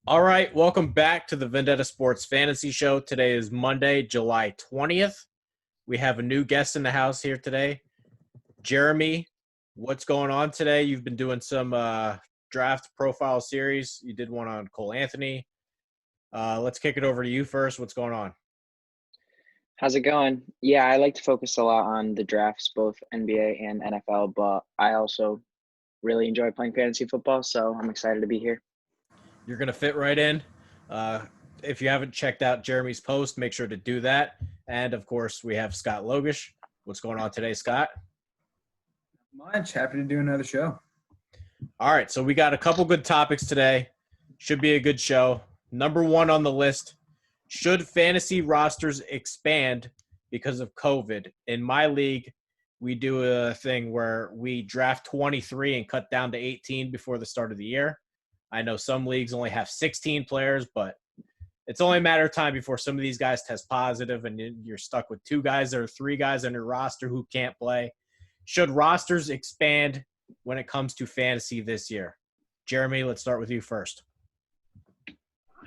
All right, welcome back to the Vendetta Sports Fantasy Show. Today is Monday, July 20th. We have a new guest in the house here today. Jeremy, what's going on today? You've been doing some draft profile series. You did one on Cole Anthony. Let's kick it over to you first. What's going on? How's it going? Yeah, I like to focus a lot on the drafts, both NBA and NFL, but I also really enjoy playing fantasy football, so I'm excited to be here. You're going to fit right in. If you haven't checked out Jeremy's post, make sure to do that. And, of course, we have Scott Logush. What's going on today, Scott? Much. Happy to do another show. All right, so we got a couple good topics today. Should be a good show. Number one on the list, should fantasy rosters expand because of COVID? In my league, we do a thing where we draft 23 and cut down to 18 before the start of the year. I know some leagues only have 16 players, but it's only a matter of time before some of these guys test positive and you're stuck with two guys or three guys on your roster who can't play. Should rosters expand when it comes to fantasy this year? Jeremy, let's start with you first.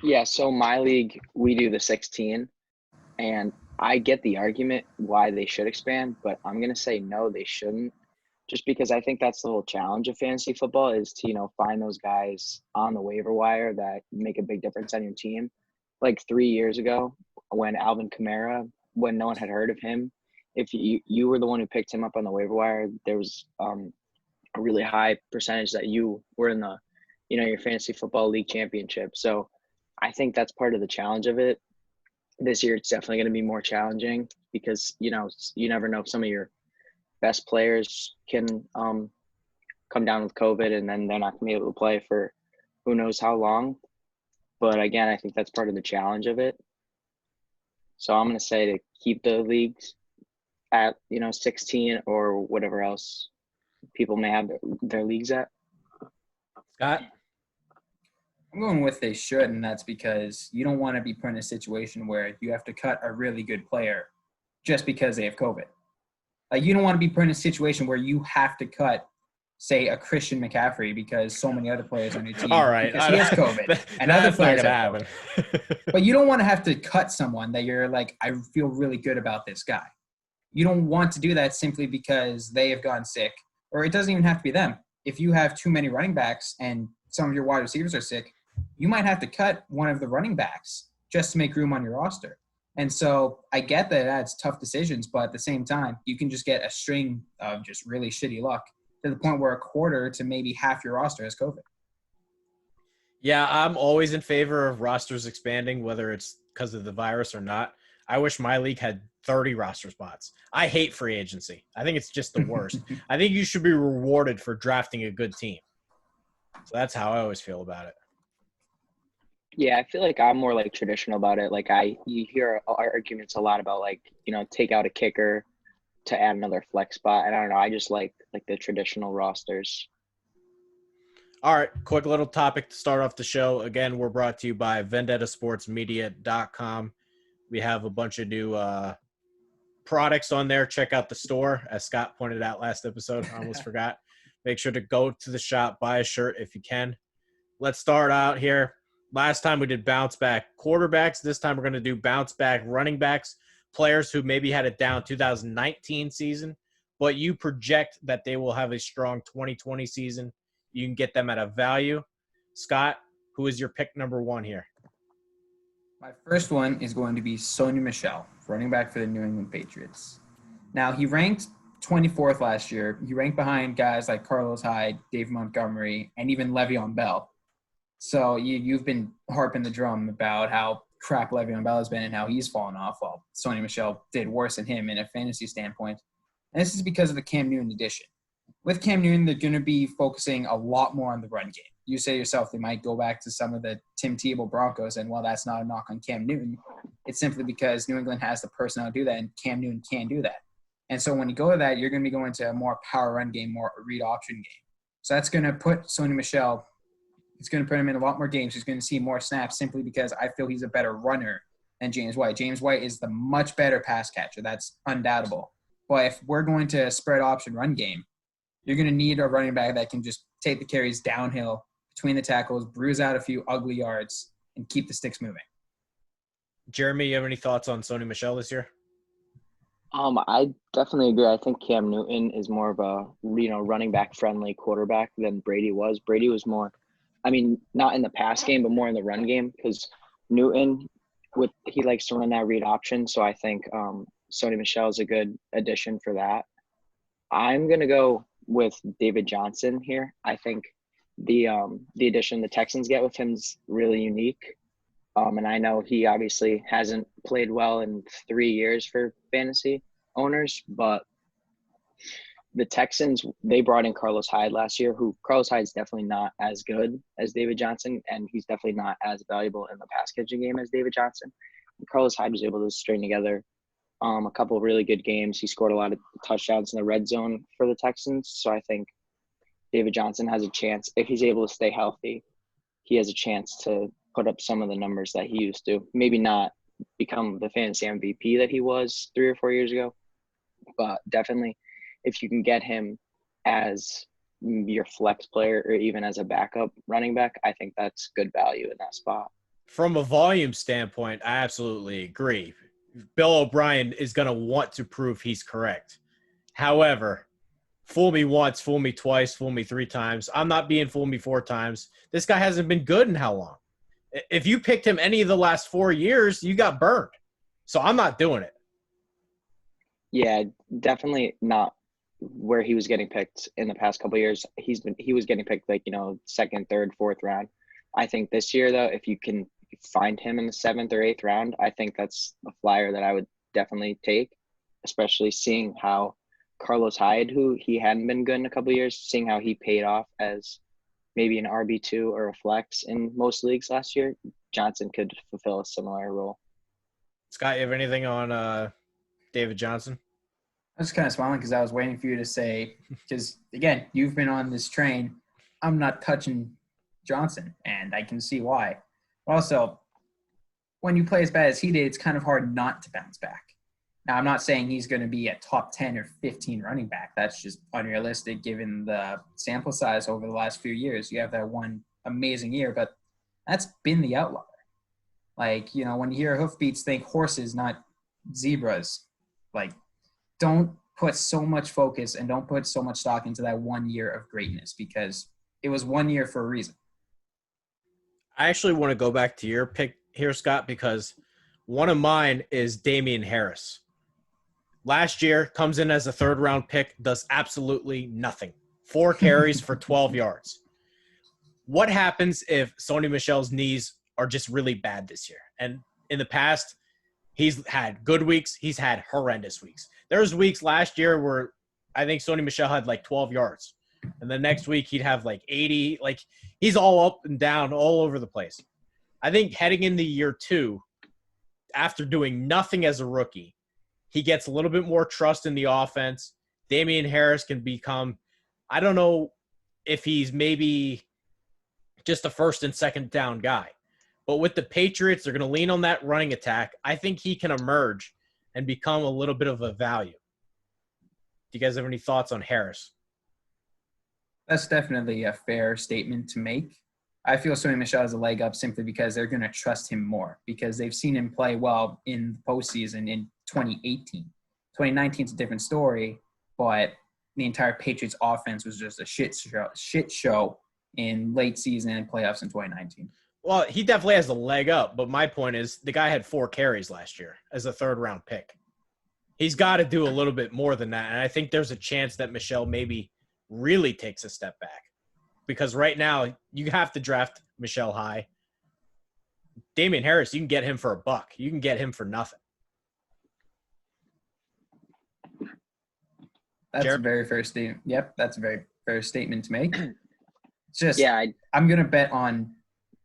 Yeah, so my league, we do the 16, and I get the argument why they should expand, but I'm going to say no, they shouldn't. Just because I think that's the whole challenge of fantasy football is to, find those guys on the waiver wire that make a big difference on your team. Like 3 years ago when Alvin Kamara, when no one had heard of him, if you were the one who picked him up on the waiver wire, there was a really high percentage that you were in the, your fantasy football league championship. So I think that's part of the challenge of it. This year it's definitely going to be more challenging because, you never know if some of your best players can come down with COVID and then they're not going to be able to play for who knows how long. But again, I think that's part of the challenge of it. So I'm going to say to keep the leagues at, 16 or whatever else people may have their leagues at. Scott? I'm going with they should, and that's because you don't want to be put in a situation where you have to cut a really good player just because they have COVID. Like, you don't want to be put in a situation where you have to cut, say, a Christian McCaffrey because so many other players on your team All right. because he has COVID and other players have COVID. But you don't want to have to cut someone that you're like, I feel really good about this guy. You don't want to do that simply because they have gotten sick, or it doesn't even have to be them. If you have too many running backs and some of your wide receivers are sick, you might have to cut one of the running backs just to make room on your roster. And so I get that that's tough decisions, but at the same time, you can just get a string of just really shitty luck to the point where a quarter to maybe half your roster has COVID. Yeah, I'm always in favor of rosters expanding, whether it's because of the virus or not. I wish my league had 30 roster spots. I hate free agency. I think it's just the worst. I think you should be rewarded for drafting a good team. So that's how I always feel about it. Yeah, I feel like I'm more like traditional about it. Like you hear arguments a lot about take out a kicker to add another flex spot. And I don't know, I just like the traditional rosters. All right, quick little topic to start off the show. Again, we're brought to you by vendettasportsmedia.com. We have a bunch of new products on there. Check out the store, as Scott pointed out last episode. I almost forgot. Make sure to go to the shop, buy a shirt if you can. Let's start out here. Last time we did bounce back quarterbacks. This time we're going to do bounce back running backs, players who maybe had a down 2019 season, but you project that they will have a strong 2020 season. You can get them at a value. Scott, who is your pick number one here? My first one is going to be Sony Michel, running back for the New England Patriots. Now, he ranked 24th last year. He ranked behind guys like Carlos Hyde, Dave Montgomery, and even Le'Veon Bell. So you've been harping the drum about how crap Le'Veon Bell has been and how he's fallen off. Well, Sony Michel did worse than him in a fantasy standpoint. And this is because of the Cam Newton addition. With Cam Newton, they're going to be focusing a lot more on the run game. You say yourself, they might go back to some of the Tim Tebow Broncos, and while that's not a knock on Cam Newton, it's simply because New England has the personnel to do that, and Cam Newton can't do that. And so when you go to that, you're going to be going to a more power run game, more read option game. So that's going to put Sony Michel – it's going to put him in a lot more games. He's going to see more snaps simply because I feel he's a better runner than James White. James White is the much better pass catcher. That's undoubtable. But if we're going to spread option run game, you're going to need a running back that can just take the carries downhill between the tackles, bruise out a few ugly yards, and keep the sticks moving. Jeremy, you have any thoughts on Sony Michel this year? I definitely agree. I think Cam Newton is more of a running back friendly quarterback than Brady was. Brady was more, not in the pass game, but more in the run game because Newton he likes to run that read option. So I think Sony Michel is a good addition for that. I'm gonna go with David Johnson here. I think the addition the Texans get with him is really unique. And I know he obviously hasn't played well in 3 years for fantasy owners, but the Texans, they brought in Carlos Hyde last year, who Carlos Hyde is definitely not as good as David Johnson, and he's definitely not as valuable in the pass catching game as David Johnson. And Carlos Hyde was able to string together a couple of really good games. He scored a lot of touchdowns in the red zone for the Texans. So I think David Johnson has a chance, if he's able to stay healthy, he has a chance to put up some of the numbers that he used to. Maybe not become the fantasy MVP that he was 3 or 4 years ago, but definitely if you can get him as your flex player or even as a backup running back, I think that's good value in that spot. From a volume standpoint, I absolutely agree. Bill O'Brien is going to want to prove he's correct. However, fool me once, fool me twice, fool me 3 times. I'm not being fool me 4 times. This guy hasn't been good in how long? If you picked him any of the last 4 years, you got burned. So I'm not doing it. Yeah, definitely not where he was getting picked in the past couple of years. He was getting picked second, third, fourth round. I think this year though, if you can find him in the 7th or 8th round, I think that's a flyer that I would definitely take, especially seeing how Carlos Hyde, who he hadn't been good in a couple of years, seeing how he paid off as maybe an RB2 or a flex in most leagues last year. Johnson could fulfill a similar role. Scott, you have anything on David Johnson? I was kind of smiling because I was waiting for you to say, because, again, you've been on this train. I'm not touching Johnson, and I can see why. But also, when you play as bad as he did, it's kind of hard not to bounce back. Now, I'm not saying he's going to be a top 10 or 15 running back. That's just unrealistic given the sample size over the last few years. You have that one amazing year, but that's been the outlier. When you hear hoofbeats, think horses, not zebras. Don't put so much focus and don't put so much stock into that 1 year of greatness because it was 1 year for a reason. I actually want to go back to your pick here, Scott, because one of mine is Damien Harris. Last year, comes in as a 3rd-round pick, does absolutely nothing. 4 carries for 12 yards. What happens if Sony Michel's knees are just really bad this year? And in the past, he's had good weeks. He's had horrendous weeks. There's weeks last year where I think Sony Michel had 12 yards. And the next week he'd have 80. He's all up and down all over the place. I think heading into year 2, after doing nothing as a rookie, he gets a little bit more trust in the offense. Damien Harris can become, I don't know if he's maybe just a 1st and 2nd down guy. But with the Patriots, they're going to lean on that running attack. I think he can emerge and become a little bit of a value. Do you guys have any thoughts on Harris? That's definitely a fair statement to make. I feel Sony Michel has a leg up simply because they're going to trust him more because they've seen him play well in the postseason in 2018. 2019 is a different story, but the entire Patriots offense was just a shit show in late season and playoffs in 2019. Well, he definitely has a leg up, but my point is the guy had 4 carries last year as a 3rd-round pick. He's got to do a little bit more than that, and I think there's a chance that Michel maybe really takes a step back because right now you have to draft Michel high. Damien Harris, you can get him for $1. You can get him for nothing. That's Jared? a very fair statement. Yep, that's a very fair statement to make. It's just I'm going to bet on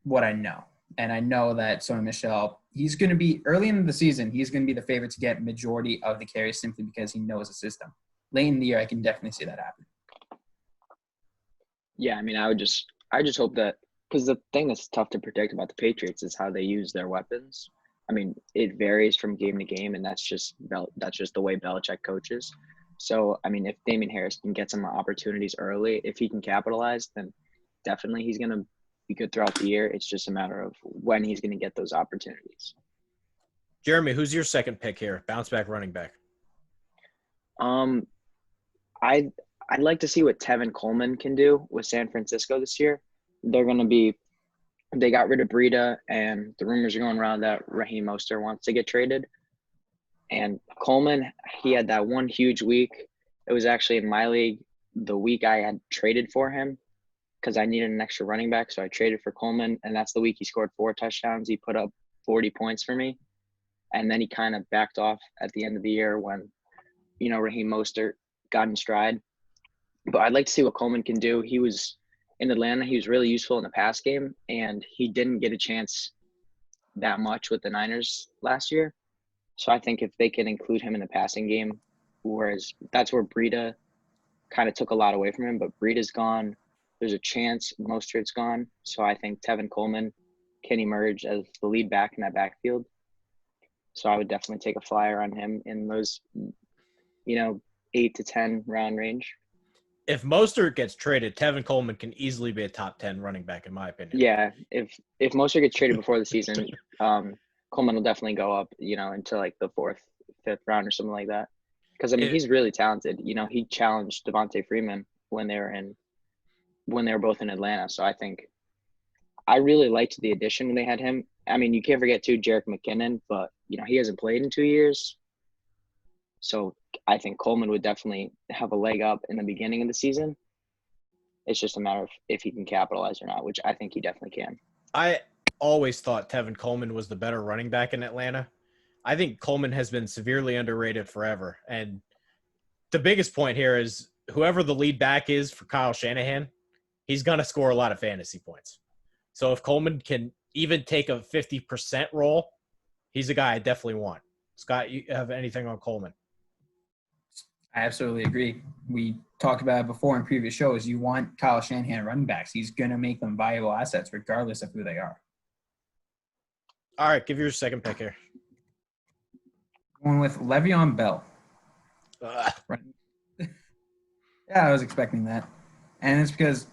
what I know. And I know that Sony Michel, he's going to be – early in the season, he's going to be the favorite to get majority of the carries simply because he knows the system. Late in the year, I can definitely see that happen. Yeah, I just hope that – because the thing that's tough to predict about the Patriots is how they use their weapons. It varies from game to game, and that's just the way Belichick coaches. So, if Damien Harris can get some opportunities early, if he can capitalize, then definitely he's going to be good throughout the year. It's just a matter of when he's going to get those opportunities. Jeremy, who's your second pick here? Bounceback running back. I'd like to see what Tevin Coleman can do with San Francisco this year. They got rid of Breida, and the rumors are going around that Raheem Mostert wants to get traded. And Coleman, he had that one huge week. It was actually in my league the week I had traded for him because I needed an extra running back. So I traded for Coleman, and that's the week he scored 4 touchdowns. He put up 40 points for me. And then he kind of backed off at the end of the year when, Raheem Mostert got in stride. But I'd like to see what Coleman can do. He was in Atlanta. He was really useful in the pass game, and he didn't get a chance that much with the Niners last year. So I think if they can include him in the passing game, whereas that's where Breida kind of took a lot away from him, but Breida's gone. There's a chance Mostert's gone. So I think Tevin Coleman can emerge as the lead back in that backfield. So I would definitely take a flyer on him in those, 8 to 10 round range. If Mostert gets traded, Tevin Coleman can easily be a top 10 running back, in my opinion. Yeah, if Mostert gets traded before the season, Coleman will definitely go up, into like the 4th, 5th round or something like that. Because he's really talented. He challenged Devontae Freeman when they were both in Atlanta. So I think I really liked the addition when they had him. You can't forget too Jerick McKinnon, but he hasn't played in 2 years. So I think Coleman would definitely have a leg up in the beginning of the season. It's just a matter of if he can capitalize or not, which I think he definitely can. I always thought Tevin Coleman was the better running back in Atlanta. I think Coleman has been severely underrated forever. And the biggest point here is whoever the lead back is for Kyle Shanahan, he's going to score a lot of fantasy points. So if Coleman can even take a 50% role, he's a guy I definitely want. Scott, you have anything on Coleman? I absolutely agree. We talked about it before in previous shows. You want Kyle Shanahan running backs. He's going to make them valuable assets regardless of who they are. All right, give your second pick here. Going with Le'Veon Bell. Yeah, I was expecting that. And it's because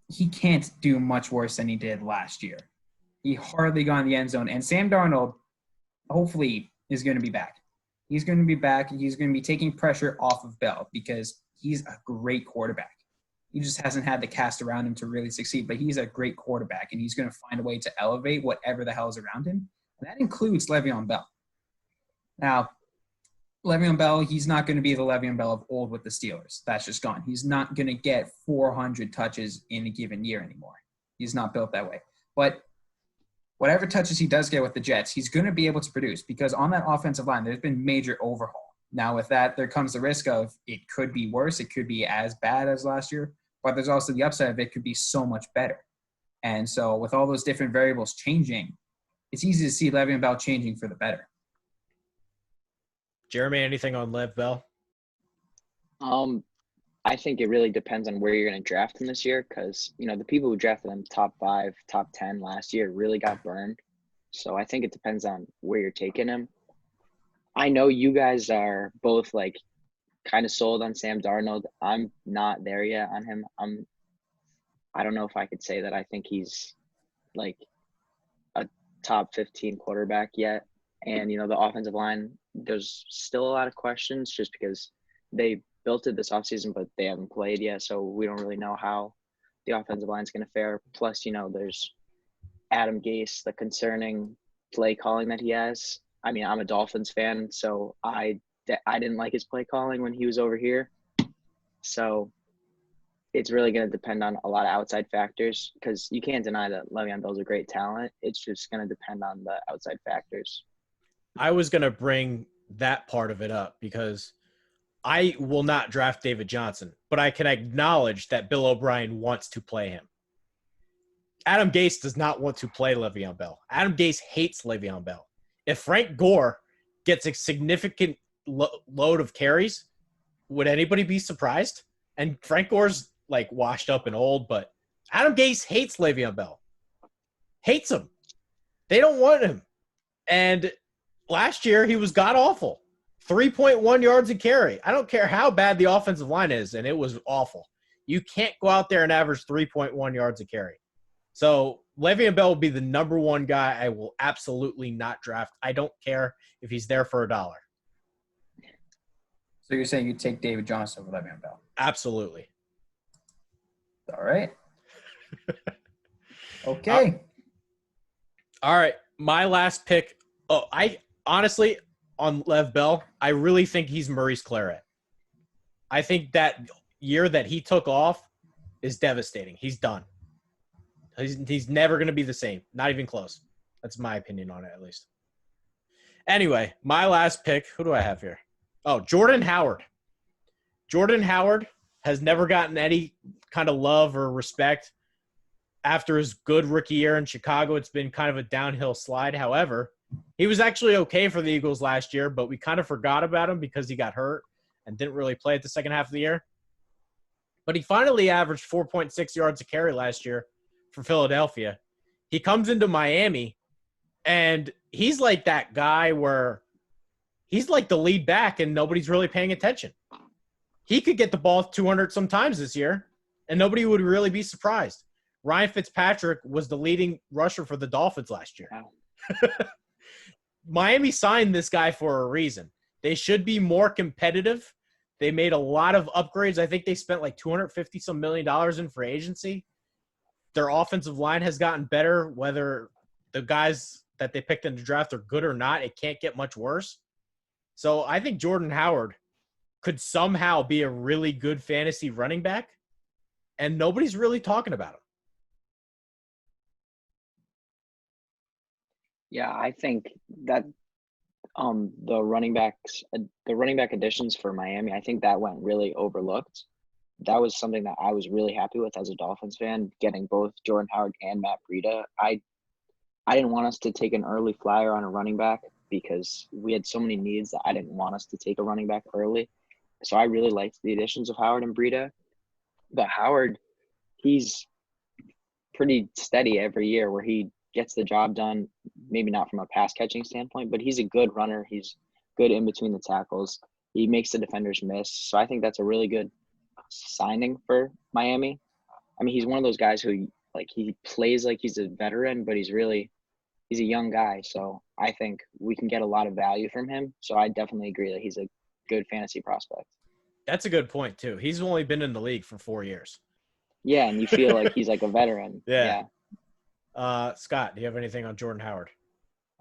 he can't do much worse than he did last year. He hardly got in the end zone. And Sam Darnold, hopefully, is going to be back. He's going to be back. He's going to be taking pressure off of Bell because he's a great quarterback. He just hasn't had the cast around him to really succeed, but he's a great quarterback, and he's going to find a way to elevate whatever the hell is around him. And that includes Le'Veon Bell. Now, Le'Veon Bell, he's not going to be the Le'Veon Bell of old with the Steelers. That's just gone. He's not going to get 400 touches in a given year anymore. He's not built that way. But whatever touches he does get with the Jets, he's going to be able to produce because on that offensive line, there's been major overhaul. Now, with that, there comes the risk of it could be worse. It could be as bad as last year, but there's also the upside of it could be so much better. And so with all those different variables changing, it's easy to see Le'Veon Bell changing for the better. Jeremy, anything on Lev Bell? I think it really depends on where you're going to draft him this year because, the people who drafted him top 5, top 10 last year really got burned. So I think it depends on where you're taking him. I know you guys are both kind of sold on Sam Darnold. I'm not there yet on him. I don't know if I could say that I think he's a top 15 quarterback yet. And, the offensive line, there's still a lot of questions just because they built it this offseason, but they haven't played yet. So we don't really know how the offensive line is going to fare. Plus, there's Adam Gase, the concerning play calling that he has. I'm a Dolphins fan, so I didn't like his play calling when he was over here. So it's really going to depend on a lot of outside factors because you can't deny that Le'Veon Bell's a great talent. It's just going to depend on the outside factors. I was going to bring that part of it up because I will not draft David Johnson, but I can acknowledge that Bill O'Brien wants to play him. Adam Gase does not want to play Le'Veon Bell. Adam Gase hates Le'Veon Bell. If Frank Gore gets a significant load of carries, would anybody be surprised? And Frank Gore's washed up and old, but Adam Gase hates Le'Veon Bell. Hates him. They don't want him. And last year, he was god-awful. 3.1 yards a carry. I don't care how bad the offensive line is, and it was awful. You can't go out there and average 3.1 yards a carry. So Le'Veon Bell will be the number one guy I will absolutely not draft. I don't care if he's there for $1. So you're saying you take David Johnson over Le'Veon Bell? Absolutely. All right. Okay. All right. My last pick. Oh, I honestly, on Lev Bell, I really think he's Maurice Claret. I think that year that he took off is devastating. He's done. He's never going to be the same. Not even close. That's my opinion on it, at least. Anyway, my last pick. Who do I have here? Oh, Jordan Howard. Jordan Howard has never gotten any kind of love or respect. After his good rookie year in Chicago, it's been kind of a downhill slide. However, he was actually okay for the Eagles last year, but we kind of forgot about him because he got hurt and didn't really play at the second half of the year. But he finally averaged 4.6 yards a carry last year for Philadelphia. He comes into Miami, and he's like that guy where he's like the lead back and nobody's really paying attention. He could get the ball 200 sometimes this year, and nobody would really be surprised. Ryan Fitzpatrick was the leading rusher for the Dolphins last year. Wow. Miami signed this guy for a reason. They should be more competitive. They made a lot of upgrades. I think they spent like $250 million in free agency. Their offensive line has gotten better. Whether the guys that they picked in the draft are good or not, it can't get much worse. So I think Jordan Howard could somehow be a really good fantasy running back, and nobody's really talking about him. Yeah, I think that the running back additions for Miami, I think that went really overlooked. That was something that I was really happy with as a Dolphins fan, getting both Jordan Howard and Matt Breida. I didn't want us to take an early flyer on a running back because we had so many needs that I didn't want us to take a running back early. So I really liked the additions of Howard and Breida. But Howard, he's pretty steady every year where he gets the job done, maybe not from a pass catching standpoint, but he's a good runner. He's good in between the tackles. He makes the defenders miss. So I think that's a really good signing for Miami. I mean, he's one of those guys who he plays like he's a veteran, but he's a young guy. So I think we can get a lot of value from him. So I definitely agree that he's a good fantasy prospect. That's a good point too. He's only been in the league for 4 years. Yeah, and you feel like he's like a veteran. Yeah. Scott, do you have anything on Jordan Howard?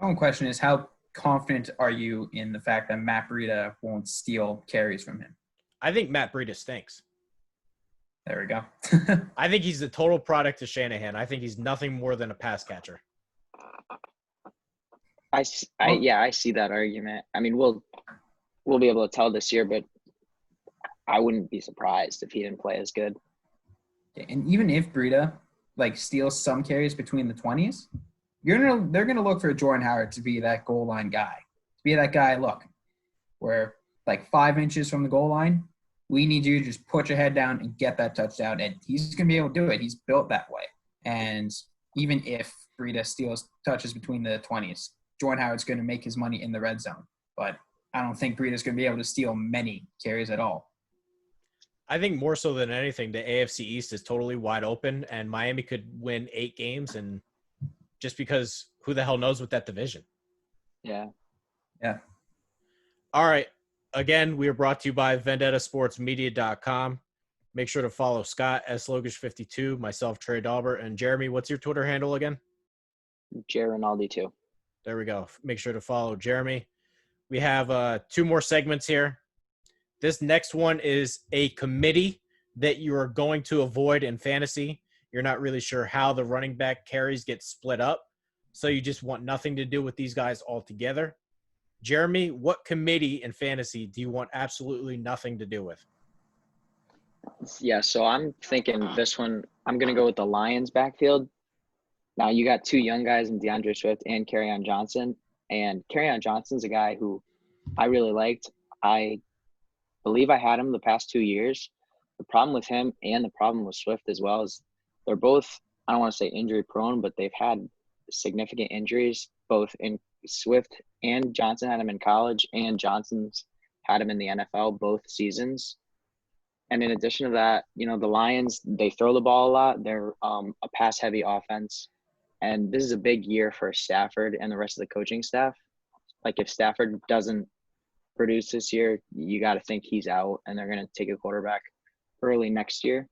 My own question is, how confident are you in the fact that Matt Breida won't steal carries from him? I think Matt Breida stinks. There we go. I think he's the total product of Shanahan. I think he's nothing more than a pass catcher. I see that argument. I mean, we'll be able to tell this year, but I wouldn't be surprised if he didn't play as good. And even if Breida steals some carries between the 20s, they're gonna look for Jordan Howard to be that goal line guy. To be that guy, look, where 5 inches from the goal line, we need you to just put your head down and get that touchdown. And he's gonna be able to do it. He's built that way. And even if Breida steals touches between the 20s, Jordan Howard's gonna make his money in the red zone. But I don't think Breida's gonna be able to steal many carries at all. I think more so than anything, the AFC East is totally wide open, and Miami could win 8 games, and just because who the hell knows with that division. Yeah. All right. Again, we are brought to you by VendettaSportsMedia.com. Make sure to follow Scott, Logush52, myself, Trey Daubert, and Jeremy. What's your Twitter handle again? Jeremy Rinaldi too. There we go. Make sure to follow Jeremy. We have 2 more segments here. This next one is a committee that you are going to avoid in fantasy. You're not really sure how the running back carries get split up, so you just want nothing to do with these guys altogether. Jeremy, what committee in fantasy do you want absolutely nothing to do with? Yeah, so I'm thinking this one, I'm going to go with the Lions backfield. Now, you got 2 young guys in Deandre Swift and Carrion Johnson. And Carrion Johnson's a guy who I really liked. I believe I had him the past 2 years. The problem with him and the problem with Swift as well is they're both, I don't want to say injury prone, but they've had significant injuries, both in Swift and Johnson had him in college, and Johnson's had him in the NFL both seasons. And in addition to that, the Lions, they throw the ball a lot. They're a pass-heavy offense. And this is a big year for Stafford and the rest of the coaching staff. Like, if Stafford doesn't produce this year, you got to think he's out, and they're going to take a quarterback early next year.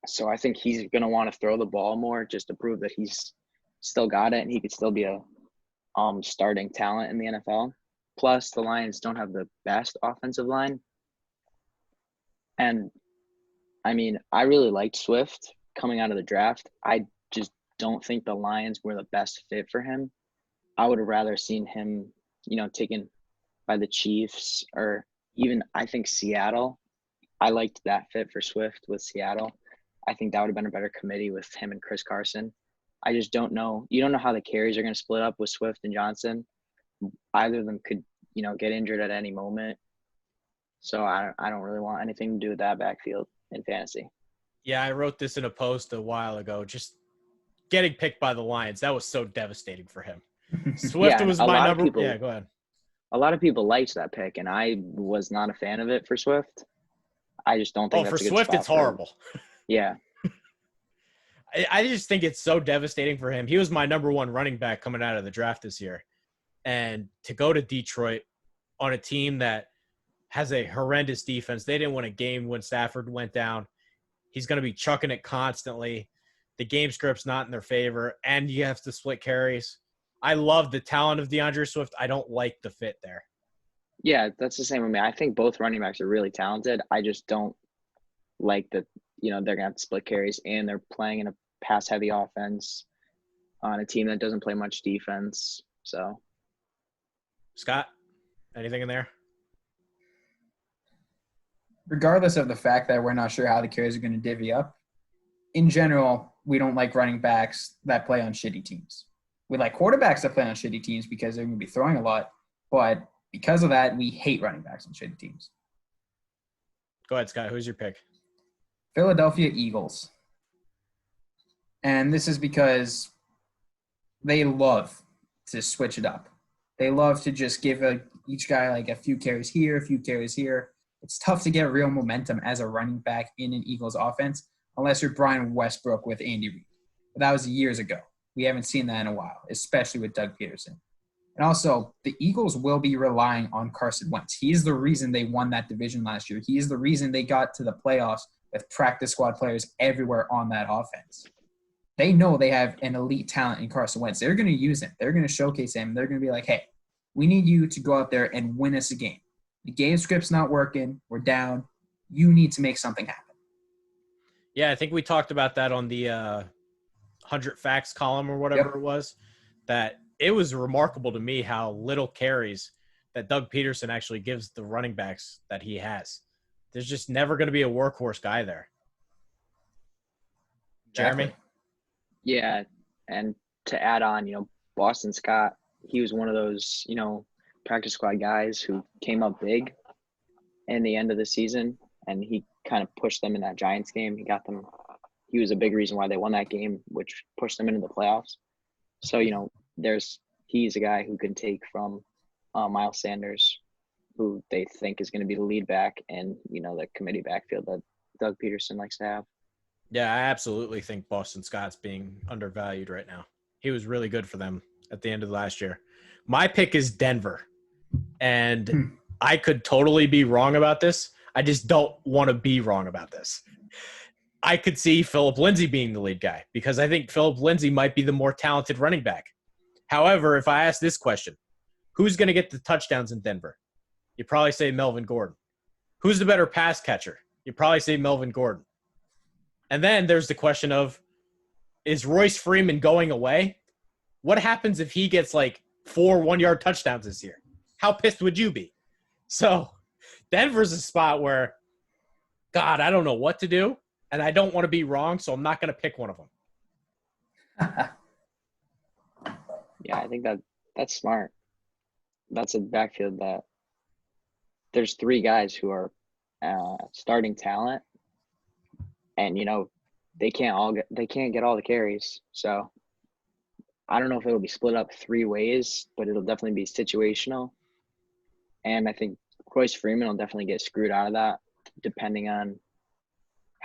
So I think he's going to want to throw the ball more just to prove that he's still got it and he could still be a starting talent in the NFL. Plus, the Lions don't have the best offensive line. And, I mean, I really liked Swift coming out of the draft. I just don't think the Lions were the best fit for him. I would have rather seen him, taken by the Chiefs or even, I think, Seattle. I liked that fit for Swift with Seattle. I think that would have been a better committee with him and Chris Carson. I just don't know. You don't know how the carries are going to split up with Swift and Johnson. Either of them could, get injured at any moment. So I don't really want anything to do with that backfield in fantasy. Yeah, I wrote this in a post a while ago. Just getting picked by the Lions, that was so devastating for him. Swift was my number. Yeah, go ahead. A lot of people liked that pick, and I was not a fan of it for Swift. I just don't think that's a good Swift, it's horrible. Yeah. I just think it's so devastating for him. He was my number one running back coming out of the draft this year. And to go to Detroit on a team that has a horrendous defense, they didn't win a game when Stafford went down. He's going to be chucking it constantly. The game script's not in their favor, and you have to split carries. I love the talent of DeAndre Swift. I don't like the fit there. Yeah, that's the same with me. I think both running backs are really talented. I just don't like that, they're going to have to split carries, and they're playing in a pass-heavy offense on a team that doesn't play much defense. So, Scott, anything in there? Regardless of the fact that we're not sure how the carries are going to divvy up, in general, we don't like running backs that play on shitty teams. We like quarterbacks that play on shitty teams because they're going to be throwing a lot, but because of that, we hate running backs on shitty teams. Go ahead, Scott. Who's your pick? Philadelphia Eagles. And this is because they love to switch it up. They love to just give each guy like a few carries here, a few carries here. It's tough to get real momentum as a running back in an Eagles offense unless you're Brian Westbrook with Andy Reid. But that was years ago. We haven't seen that in a while, especially with Doug Peterson. And also, the Eagles will be relying on Carson Wentz. He's the reason they won that division last year. He's the reason they got to the playoffs with practice squad players everywhere on that offense. They know they have an elite talent in Carson Wentz. They're going to use him. They're going to showcase him. They're going to be like, hey, we need you to go out there and win us a game. The game script's not working. We're down. You need to make something happen. Yeah, I think we talked about that on the 100 Facts column or whatever it was, that it was remarkable to me how little carries that Doug Peterson actually gives the running backs that he has. There's just never going to be a workhorse guy there. Jeremy? Yeah, and to add on, Boston Scott, he was one of those, practice squad guys who came up big in the end of the season, and he kind of pushed them in that Giants game. He was a big reason why they won that game, which pushed them into the playoffs. So, he's a guy who can take from Miles Sanders, who they think is going to be the lead back, and, the committee backfield that Doug Peterson likes to have. Yeah, I absolutely think Boston Scott's being undervalued right now. He was really good for them at the end of last year. My pick is Denver, and I could totally be wrong about this. I just don't want to be wrong about this. I could see Phillip Lindsay being the lead guy because I think Phillip Lindsay might be the more talented running back. However, if I ask this question, who's going to get the touchdowns in Denver? You'd probably say Melvin Gordon. Who's the better pass catcher? You'd probably say Melvin Gordon. And then there's the question of, is Royce Freeman going away? What happens if he gets like 4 one-yard touchdowns this year? How pissed would you be? So Denver's a spot where, God, I don't know what to do, and I don't want to be wrong, so I'm not going to pick one of them. Yeah, I think that's smart. That's a backfield that there's 3 guys who are starting talent, and they can't get all the carries. So I don't know if it'll be split up 3 ways, but it'll definitely be situational. And I think Royce Freeman will definitely get screwed out of that, depending on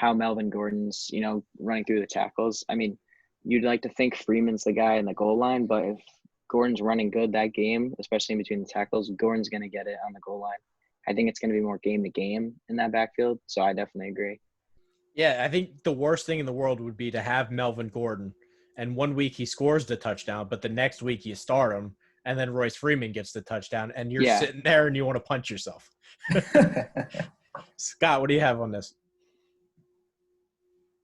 how Melvin Gordon's, running through the tackles. I mean, you'd like to think Freeman's the guy in the goal line, but if Gordon's running good that game, especially in between the tackles, Gordon's going to get it on the goal line. I think it's going to be more game to game in that backfield. So I definitely agree. Yeah, I think the worst thing in the world would be to have Melvin Gordon, and 1 week he scores the touchdown, but the next week you start him, and then Royce Freeman gets the touchdown, and you're sitting there and you want to punch yourself. Scott, what do you have on this?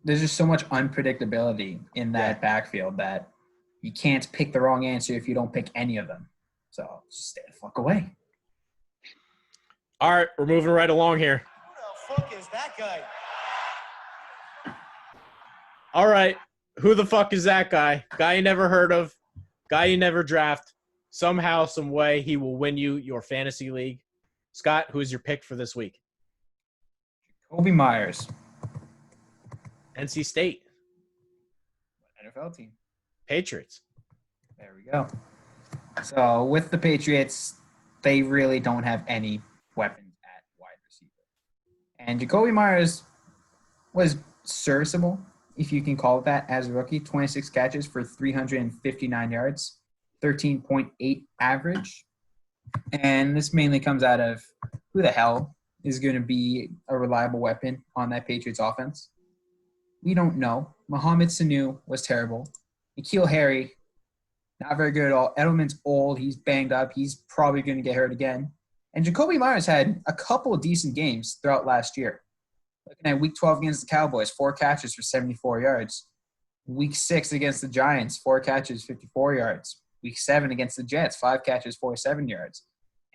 There's just so much unpredictability in that backfield that you can't pick the wrong answer if you don't pick any of them. So just stay the fuck away. All right, we're moving right along here. Who the fuck is that guy? All right, who the fuck is that guy? Guy you never heard of, guy you never draft. Somehow, some way, he will win you your fantasy league. Scott, who is your pick for this week? Jacoby Myers. NC State. NFL team. Patriots. There we go. So with the Patriots, they really don't have any weapons at wide receiver. And Jacoby Myers was serviceable, if you can call it that, as a rookie. 26 catches for 359 yards, 13.8 average. And this mainly comes out of who the hell is going to be a reliable weapon on that Patriots offense. We don't know. Mohamed Sanu was terrible. Nikhil Harry, not very good at all. Edelman's old. He's banged up. He's probably going to get hurt again. And Jacoby Myers had a couple of decent games throughout last year. Looking at Week 12 against the Cowboys, 4 catches for 74 yards. Week 6 against the Giants, 4 catches, 54 yards. Week 7 against the Jets, 5 catches, 47 yards.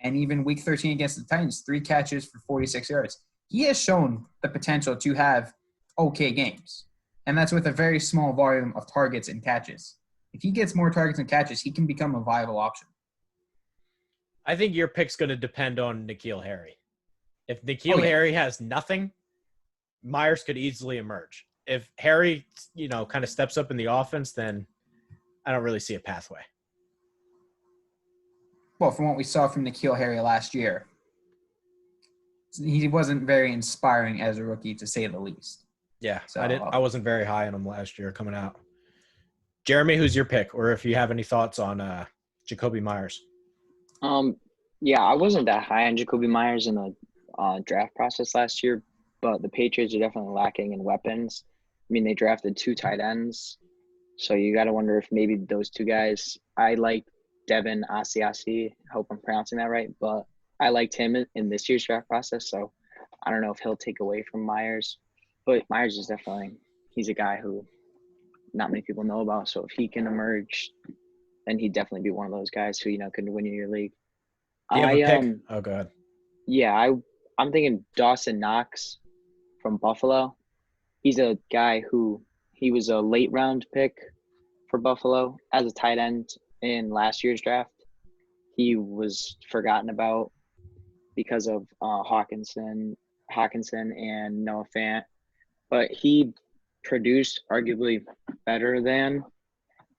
And even Week 13 against the Titans, 3 catches for 46 yards. He has shown the potential to have okay games. And that's with a very small volume of targets and catches. If he gets more targets and catches, he can become a viable option. I think your pick's going to depend on Nikhil Harry. If Nikhil Harry has nothing, Myers could easily emerge. If Harry, kind of steps up in the offense, then I don't really see a pathway. Well, from what we saw from Nikhil Harry last year, he wasn't very inspiring as a rookie, to say the least. Yeah, so, I wasn't very high on him last year coming out. Jeremy, who's your pick? Or if you have any thoughts on Jacoby Myers? I wasn't that high on Jacoby Myers in the draft process last year, but the Patriots are definitely lacking in weapons. I mean, they drafted 2 tight ends, so you got to wonder if maybe those 2 guys. I like Devin Asiasi. I hope I'm pronouncing that right, but I liked him in this year's draft process, so I don't know if he'll take away from Myers. But Myers is definitely – he's a guy who not many people know about, so if he can emerge, then he'd definitely be one of those guys who, could win in your league. Do you have a pick? Oh, go ahead. Yeah, I'm thinking Dawson Knox from Buffalo. He's a guy who he was a late round pick for Buffalo as a tight end in last year's draft. He was forgotten about because of Hawkinson and Noah Fant, but he produced arguably better than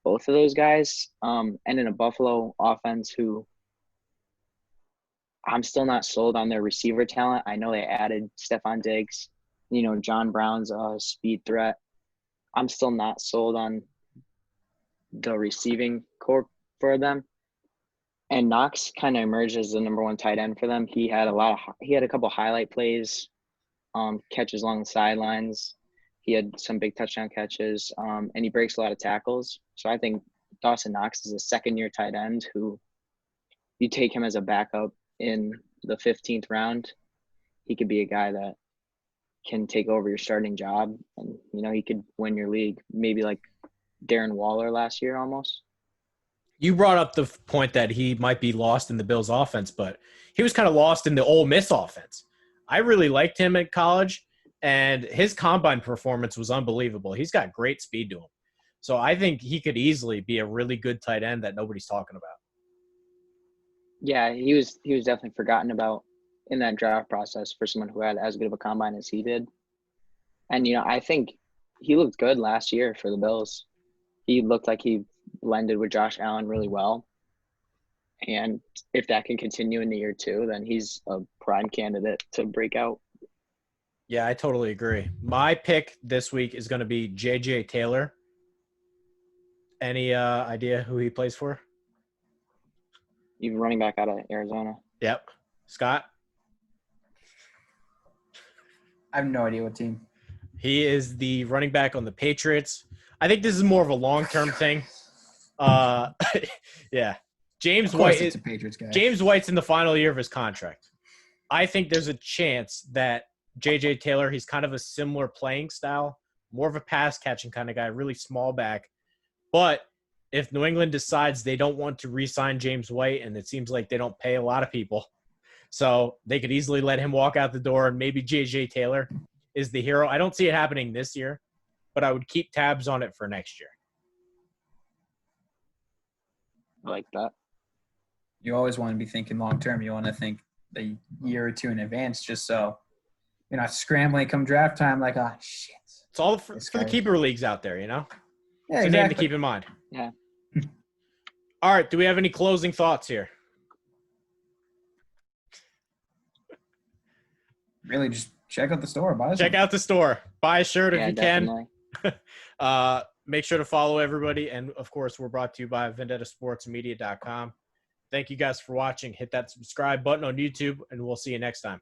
both of those guys. And in a Buffalo offense who I'm still not sold on their receiver talent. I know they added Stephon Diggs, John Brown's a speed threat. I'm still not sold on the receiving core for them. And Knox kind of emerged as the number 1 tight end for them. He had a couple highlight plays, catches along the sidelines. He had some big touchdown catches, and he breaks a lot of tackles. So I think Dawson Knox is a second-year tight end who you take him as a backup in the 15th round. He could be a guy that can take over your starting job, and he could win your league, maybe like Darren Waller last year almost. You brought up the point that he might be lost in the Bills offense, but he was kind of lost in the Ole Miss offense. I really liked him at college, and his combine performance was unbelievable. He's got great speed to him. So I think he could easily be a really good tight end that nobody's talking about. Yeah, he was definitely forgotten about in that draft process for someone who had as good of a combine as he did. And, I think he looked good last year for the Bills. He looked like he blended with Josh Allen really well. And if that can continue in the year 2, then he's a prime candidate to break out. Yeah, I totally agree. My pick this week is going to be J.J. Taylor. Any idea who he plays for? Even running back out of Arizona. Yep. Scott? I have no idea what team. He is the running back on the Patriots. I think this is more of a long-term thing. Yeah. James Of course White it's a Patriots guy. James White's in the final year of his contract. I think there's a chance that J.J. Taylor, he's kind of a similar playing style, more of a pass-catching kind of guy, really small back. But if New England decides they don't want to re-sign James White, and it seems like they don't pay a lot of people, so they could easily let him walk out the door, and maybe J.J. Taylor is the hero. I don't see it happening this year, but I would keep tabs on it for next year. I like that. You always want to be thinking long term. You want to think a year or two in advance, just so you're not scrambling come draft time like, oh, shit. It's all for the keeper leagues out there, you know? Yeah, It's a name to keep in mind. Yeah. All right. Do we have any closing thoughts here? Really, just check out the store. Buy Check some. out the store. Buy a shirt if Yeah, you can. definitely. Make sure to follow everybody. And, of course, we're brought to you by VendettaSportsMedia.com. Thank you guys for watching. Hit that subscribe button on YouTube, and we'll see you next time.